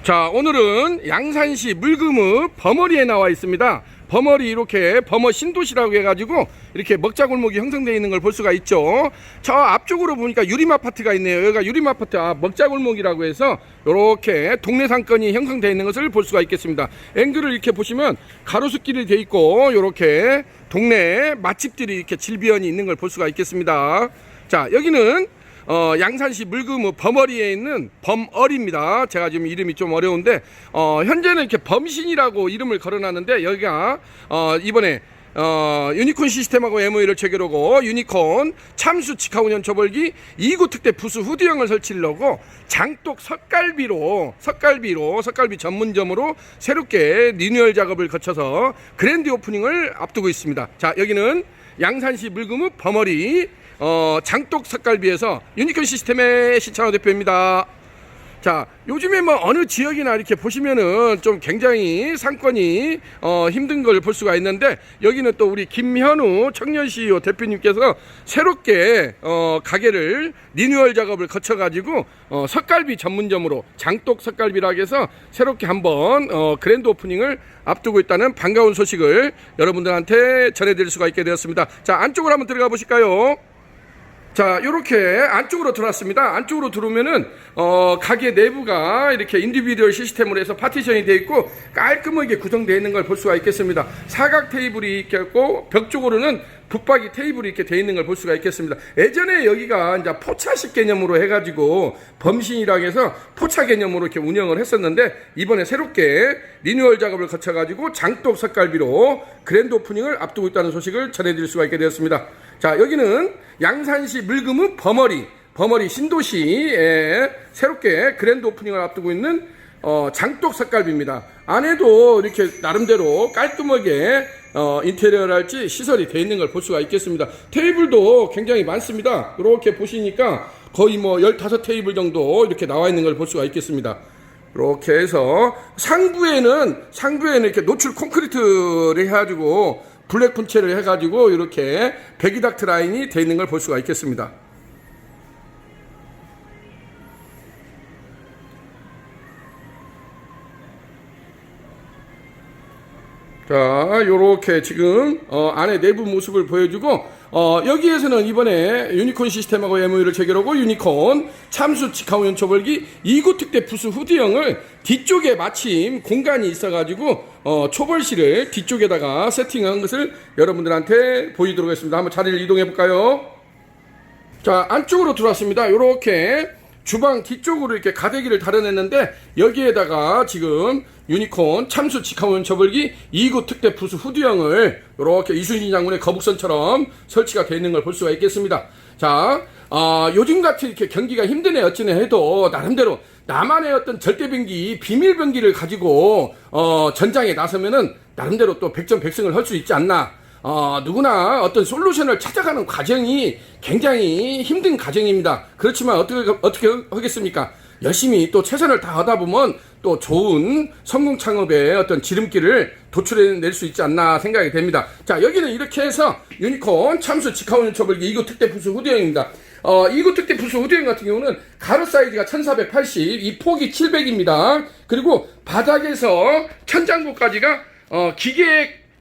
자, 오늘은 양산시 물금읍 버머리에 나와 있습니다. 버머리 이렇게 버머 신도시라고 해가지고 이렇게 먹자골목이 형성되어 있는 걸 볼 수가 있죠. 저 앞쪽으로 보니까 유림아파트가 있네요. 여기가 유림아파트 먹자골목이라고 해서 이렇게 동네 상권이 형성되어 있는 것을 볼 수가 있겠습니다. 앵글을 이렇게 보시면 가로수길이 되어 있고 이렇게 동네 맛집들이 이렇게 질비언이 있는 걸 볼 수가 있겠습니다. 자, 여기는 양산시 물금읍 버머리에 있는 범어리입니다. 제가 지금 이름이 좀 어려운데 현재는 이렇게 범신이라고 이름을 걸어놨는데 여기가 이번에 유니콘 시스템하고 MOU를 체결하고 유니콘 참수 직하운영 초벌기 2구 특대 부수 후드형을 설치를 하고 장독 석갈비 전문점으로 새롭게 리뉴얼 작업을 거쳐서 그랜드 오프닝을 앞두고 있습니다. 자, 여기는 양산시 물금읍 버머리 장독 석갈비에서 유니콘 시스템의 신찬호 대표입니다. 자, 요즘에 뭐 어느 지역이나 이렇게 보시면은 좀 굉장히 상권이 힘든 걸 볼 수가 있는데 여기는 또 우리 김현우 청년 CEO 대표님께서 새롭게 가게를 리뉴얼 작업을 거쳐 가지고 석갈비 전문점으로 장독 석갈비라고 해서 새롭게 한번 그랜드 오프닝을 앞두고 있다는 반가운 소식을 여러분들한테 전해드릴 수가 있게 되었습니다. 자, 안쪽으로 한번 들어가 보실까요? 자, 이렇게 안쪽으로 들어왔습니다. 안쪽으로 들어오면은 가게 내부가 이렇게 인디비듀얼 시스템으로 해서 파티션이 되어 있고 깔끔하게 구성되어 있는 걸 볼 수가 있겠습니다. 사각 테이블이 있고 벽 쪽으로는 붙박이 테이블이 이렇게 되어 있는 걸 볼 수가 있겠습니다. 예전에 여기가 이제 포차식 개념으로 해가지고 범신이라고 해서 포차 개념으로 이렇게 운영을 했었는데 이번에 새롭게 리뉴얼 작업을 거쳐가지고 장독 석갈비로 그랜드 오프닝을 앞두고 있다는 소식을 전해드릴 수가 있게 되었습니다. 자, 여기는 양산시 물금읍 버머리 신도시에 새롭게 그랜드 오프닝을 앞두고 있는 장독 석갈비입니다. 안에도 이렇게 나름대로 깔끔하게 인테리어랄지 시설이 되어 있는 걸 볼 수가 있겠습니다. 테이블도 굉장히 많습니다. 이렇게 보시니까 거의 뭐 15테이블 정도 이렇게 나와 있는 걸 볼 수가 있겠습니다. 이렇게 해서 상부에는 이렇게 노출 콘크리트를 해가지고 블랙 분체를 해가지고 이렇게 배기닥트 라인이 되어 있는 걸 볼 수가 있겠습니다. 자, 요렇게 지금 안에 내부 모습을 보여주고 여기에서는 이번에 유니콘 시스템하고 MOU를 체결하고 유니콘 참수 직하운영 초벌기 2구 특대 부수 후드형을 뒤쪽에 마침 공간이 있어가지고 초벌실을 뒤쪽에다가 세팅한 것을 여러분들한테 보이도록 하겠습니다. 한번 자리를 이동해 볼까요? 자, 안쪽으로 들어왔습니다. 요렇게 주방 뒤쪽으로 이렇게 가대기를 달아냈는데 여기에다가 지금 유니콘 참수 직하운영 초벌기 2구 특대 부수 후드형을 이렇게 이순신 장군의 거북선처럼 설치가 되어 있는 걸 볼 수가 있겠습니다. 자, 요즘같이 이렇게 경기가 힘드네 어찌네 해도 나름대로 나만의 어떤 절대병기 비밀병기를 가지고 전장에 나서면은 나름대로 또 백전백승을 할 수 있지 않나. 누구나 어떤 솔루션을 찾아가는 과정이 굉장히 힘든 과정입니다. 그렇지만 어떻게 하겠습니까? 열심히 또 최선을 다하다 보면 또 좋은 성공 창업의 어떤 지름길을 도출해낼 수 있지 않나 생각이 됩니다. 자, 여기는 이렇게 해서 유니콘 참수 직하운영 초벌기 2구 특대 부수 후드형입니다. 2구 특대 부수 후드형 같은 경우는 가로 사이즈가 1480, 이 폭이 700입니다. 그리고 바닥에서 천장부까지가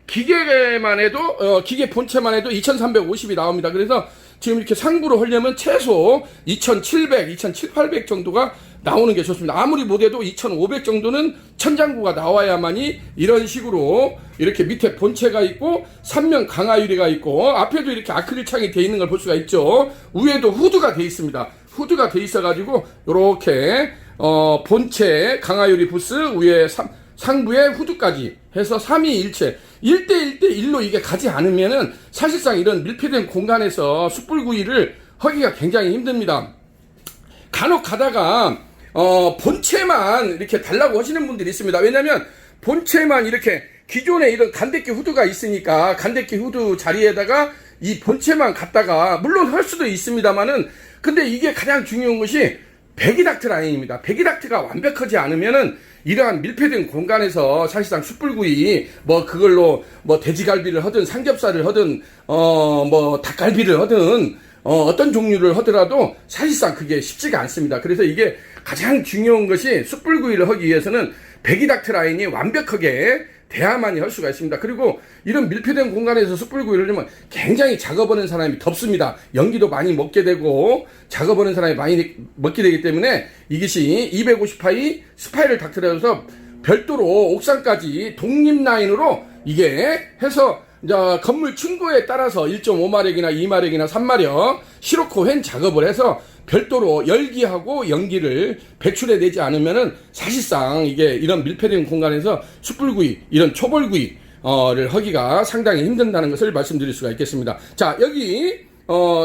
기계만 해도 기계 본체만 해도 2350이 나옵니다. 그래서 지금 이렇게 상부로 하려면 최소 2700, 2700 정도가 나오는 게 좋습니다. 아무리 못해도 2500 정도는 천장부가 나와야만이 이런 식으로 이렇게 밑에 본체가 있고 3면 강화 유리가 있고 앞에도 이렇게 아크릴 창이 되어 있는 걸 볼 수가 있죠. 위에도 후드가 되어 있습니다. 후드가 되어 있어 가지고 이렇게 본체 강화 유리 부스 위에 상부에 후드까지 해서 3위일체 1대1로 이게 가지 않으면은 사실상 이런 밀폐된 공간에서 숯불구이를 하기가 굉장히 힘듭니다. 간혹 가다가 본체만 이렇게 달라고 하시는 분들이 있습니다. 왜냐면 본체만 이렇게 기존에 이런 간데끼 후드가 있으니까 간데끼 후드 자리에다가 이 본체만 갖다가 물론 할 수도 있습니다만은 근데 이게 가장 중요한 것이 배기닥트 라인입니다. 배기닥트가 완벽하지 않으면은 이러한 밀폐된 공간에서 사실상 숯불구이 그걸로 돼지갈비를 하든 삼겹살을 하든 닭갈비를 하든 어떤 종류를 하더라도 사실상 그게 쉽지가 않습니다. 그래서 이게 가장 중요한 것이 숯불구이를 하기 위해서는 배기닥트 라인이 완벽하게 돼야만이 할 수가 있습니다. 그리고 이런 밀폐된 공간에서 숯불구이를 하면 굉장히 작업하는 사람이 덥습니다. 연기도 많이 먹게 되고 작업하는 사람이 많이 먹게 되기 때문에 이것이 250파이 스파이럴 닥트를 해서 별도로 옥상까지 독립 라인으로 이게 해서 이제 건물 층고에 따라서 1.5마력이나 2마력이나 3마력 시로코 횡 작업을 해서 별도로 열기하고 연기를 배출해내지 않으면은 사실상 이게 이런 밀폐된 공간에서 숯불구이, 이런 초벌구이를 하기가 상당히 힘든다는 것을 말씀드릴 수가 있겠습니다. 자, 여기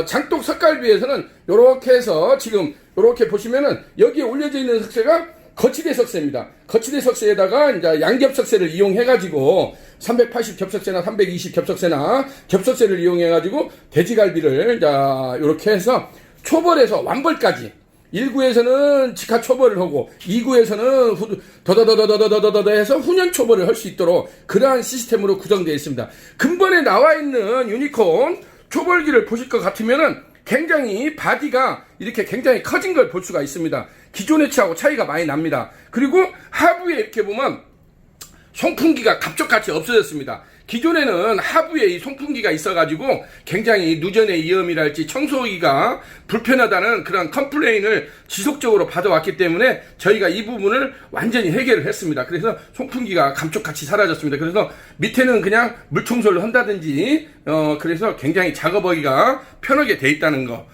장독 석갈비에서는 요렇게 해서 지금 요렇게 보시면은 여기에 올려져 있는 석쇠가 거치대 석쇠입니다. 거치대 석쇠에다가 이제 양겹 석쇠를 이용해가지고 380 겹석쇠나 320 겹석쇠나 겹석쇠를 이용해가지고 돼지갈비를 자 요렇게 해서 초벌에서 완벌까지 1구에서는 직화 초벌을 하고 2구에서는 더더더더더더더더 해서 훈연 초벌을 할 수 있도록 그러한 시스템으로 구성되어 있습니다. 근본에 나와 있는 유니콘 초벌기를 보실 것 같으면은 굉장히 바디가 이렇게 굉장히 커진 걸 볼 수가 있습니다. 기존의 차하고 차이가 많이 납니다. 그리고 하부에 이렇게 보면 송풍기가 갑툭같이 없어졌습니다. 기존에는 하부에 이 송풍기가 있어가지고 굉장히 누전의 위험이랄지 청소하기가 불편하다는 그런 컴플레인을 지속적으로 받아왔기 때문에 저희가 이 부분을 완전히 해결을 했습니다. 그래서 송풍기가 감쪽같이 사라졌습니다. 그래서 밑에는 그냥 물청소를 한다든지 그래서 굉장히 작업하기가 편하게 돼 있다는 거.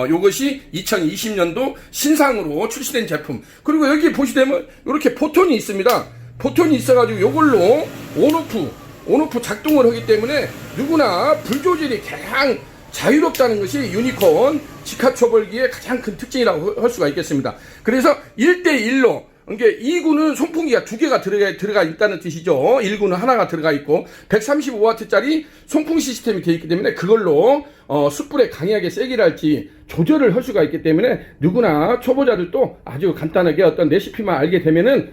요것이 2020년도 신상으로 출시된 제품. 그리고 여기 보시면 이렇게 포톤이 있습니다. 포톤이 있어가지고 요걸로 온오프 작동을 하기 때문에 누구나 불 조절이 가장 자유롭다는 것이 유니콘 직화 초벌기의 가장 큰 특징이라고 할 수가 있겠습니다. 그래서 1대1로 그러니까 2구는 송풍기가 2개가 들어가 있다는 뜻이죠. 1구는 하나가 들어가 있고 135W짜리 송풍 시스템이 되어 있기 때문에 그걸로 숯불에 강하게 세기를 할지 조절을 할 수가 있기 때문에 누구나 초보자들도 아주 간단하게 어떤 레시피만 알게 되면은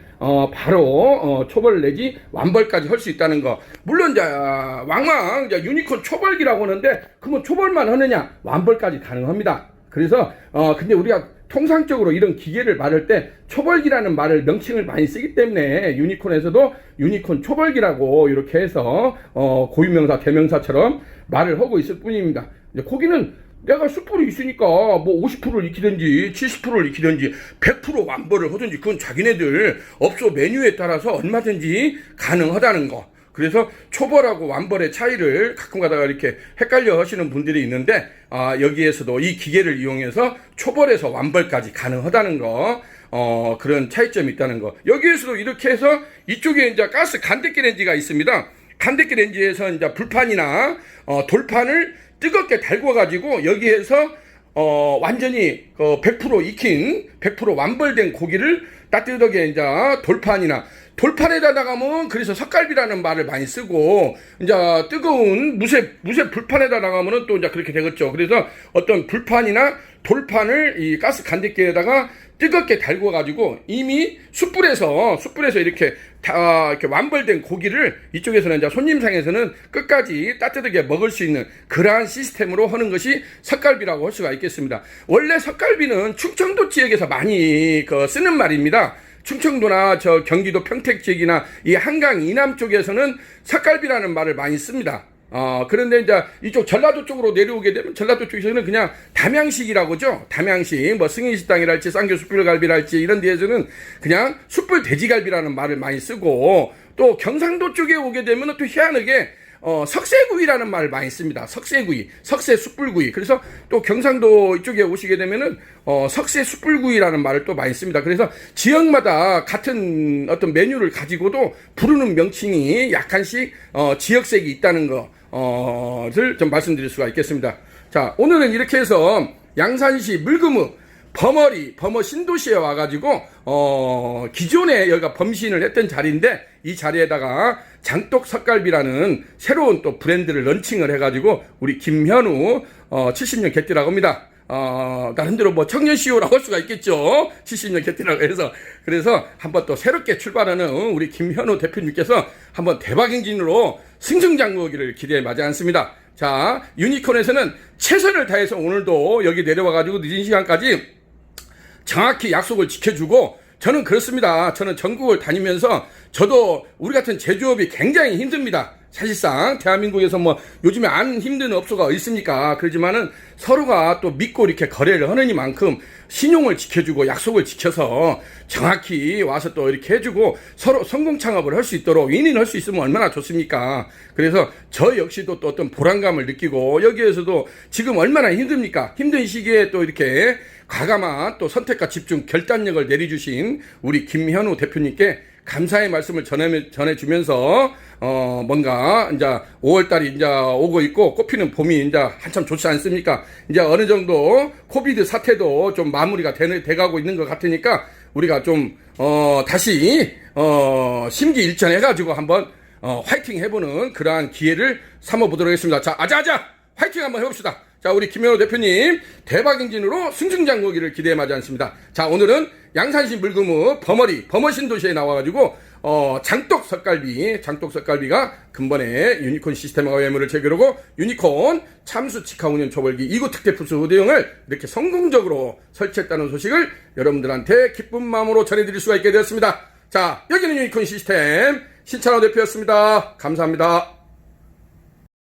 바로 초벌 내지 완벌까지 할 수 있다는 거. 물론 왕왕 유니콘 초벌기라고 하는데 그러면 초벌만 하느냐? 완벌까지 가능합니다. 그래서 근데 우리가 통상적으로 이런 기계를 말할 때 초벌기라는 말을 명칭을 많이 쓰기 때문에 유니콘에서도 유니콘 초벌기라고 이렇게 해서 고유명사 대명사처럼 말을 하고 있을 뿐입니다. 이제 거기는 내가 숯불이 있으니까 뭐 50%를 익히든지 70%를 익히든지 100% 완벌을 하든지 그건 자기네들 업소 메뉴에 따라서 얼마든지 가능하다는 거. 그래서 초벌하고 완벌의 차이를 가끔 가다가 이렇게 헷갈려 하시는 분들이 있는데 여기에서도 이 기계를 이용해서 초벌에서 완벌까지 가능하다는 거 그런 차이점이 있다는 거. 여기에서도 이렇게 해서 이쪽에 이제 가스 간대기 렌지가 있습니다. 간대기 렌지에서 이제 불판이나 돌판을 뜨겁게 달궈 가지고 여기에서 완전히 100% 익힌 100% 완벌된 고기를 따뜻하게 이제 돌판에다 나가면 그래서 석갈비라는 말을 많이 쓰고 이제 뜨거운 무쇠 불판에다 나가면은 또 이제 그렇게 되겠죠. 그래서 어떤 불판이나 돌판을 이 가스 간대기에다가 뜨겁게 달궈 가지고 이미 숯불에서 이렇게 이렇게 완벌된 고기를 이쪽에서는 이제 손님상에서는 끝까지 따뜻하게 먹을 수 있는 그러한 시스템으로 하는 것이 석갈비라고 할 수가 있겠습니다. 원래 석갈비는 충청도 지역에서 많이 쓰는 말입니다. 충청도나 저 경기도 평택 지역이나 이 한강 이남 쪽에서는 석갈비라는 말을 많이 씁니다. 그런데 이제 이쪽 전라도 쪽으로 내려오게 되면 전라도 쪽에서는 그냥 담양식이라고죠. 담양식, 뭐 승인식당이랄지 쌍교 숯불갈비랄지 이런 데에서는 그냥 숯불 돼지갈비라는 말을 많이 쓰고 또 경상도 쪽에 오게 되면 또 희한하게 석쇠구이라는 말을 많이 씁니다. 석쇠구이, 석쇠 숯불구이. 그래서 또 경상도 이쪽에 오시게 되면은 석쇠 숯불구이라는 말을 또 많이 씁니다. 그래서 지역마다 같은 어떤 메뉴를 가지고도 부르는 명칭이 약간씩 지역색이 있다는 것을 좀 말씀드릴 수가 있겠습니다. 자, 오늘은 이렇게 해서 양산시 물금읍 범어 신도시에 와가지고 기존에 여기가 범신을 했던 자리인데 이 자리에다가 장독 석갈비라는 새로운 또 브랜드를 런칭을 해가지고 우리 김현우 70년 개띠라고 합니다. 나름대로 뭐 청년 CEO라고 할 수가 있겠죠. 70년 개띠라고 해서. 그래서 한번 또 새롭게 출발하는 우리 김현우 대표님께서 한번 대박 행진으로 승승장구하기를 기대에 마지 않습니다. 자, 유니콘에서는 최선을 다해서 오늘도 여기 내려와가지고 늦은 시간까지 정확히 약속을 지켜주고, 저는 그렇습니다. 저는 전국을 다니면서 저도 우리 같은 제조업이 굉장히 힘듭니다. 사실상 대한민국에서 뭐 요즘에 안 힘든 업소가 있습니까? 그렇지만은 서로가 또 믿고 이렇게 거래를 하느니만큼 신용을 지켜주고 약속을 지켜서 정확히 와서 또 이렇게 해주고 서로 성공 창업을 할 수 있도록 윈윈할 수 있으면 얼마나 좋습니까? 그래서 저 역시도 또 어떤 보람감을 느끼고, 여기에서도 지금 얼마나 힘듭니까? 힘든 시기에 또 이렇게 과감한 또 선택과 집중, 결단력을 내려주신 우리 김현우 대표님께 감사의 말씀을 전해주면서, 뭔가, 이제 5월달이 이제 오고 있고, 꽃피는 봄이 이제 한참 좋지 않습니까? 이제 어느 정도 코비드 사태도 좀 마무리가 돼가고 있는 것 같으니까, 우리가 좀, 다시, 심기일전해가지고 한번, 화이팅 해보는 그러한 기회를 삼아보도록 하겠습니다. 자, 아자아자! 화이팅 한번 해봅시다. 자, 우리 김현우 대표님 대박 엔진으로 승승장구기를 기대해 마지 않습니다. 자, 오늘은 양산시 물금읍 범어신도시에 나와가지고 장독 석갈비가 근본에 유니콘 시스템과 외무를 체결하고 유니콘 참수 직화 운영 초벌기 2구 특대 부스 후대형을 이렇게 성공적으로 설치했다는 소식을 여러분들한테 기쁜 마음으로 전해드릴 수가 있게 되었습니다. 자, 여기는 유니콘 시스템 신찬호 대표였습니다. 감사합니다.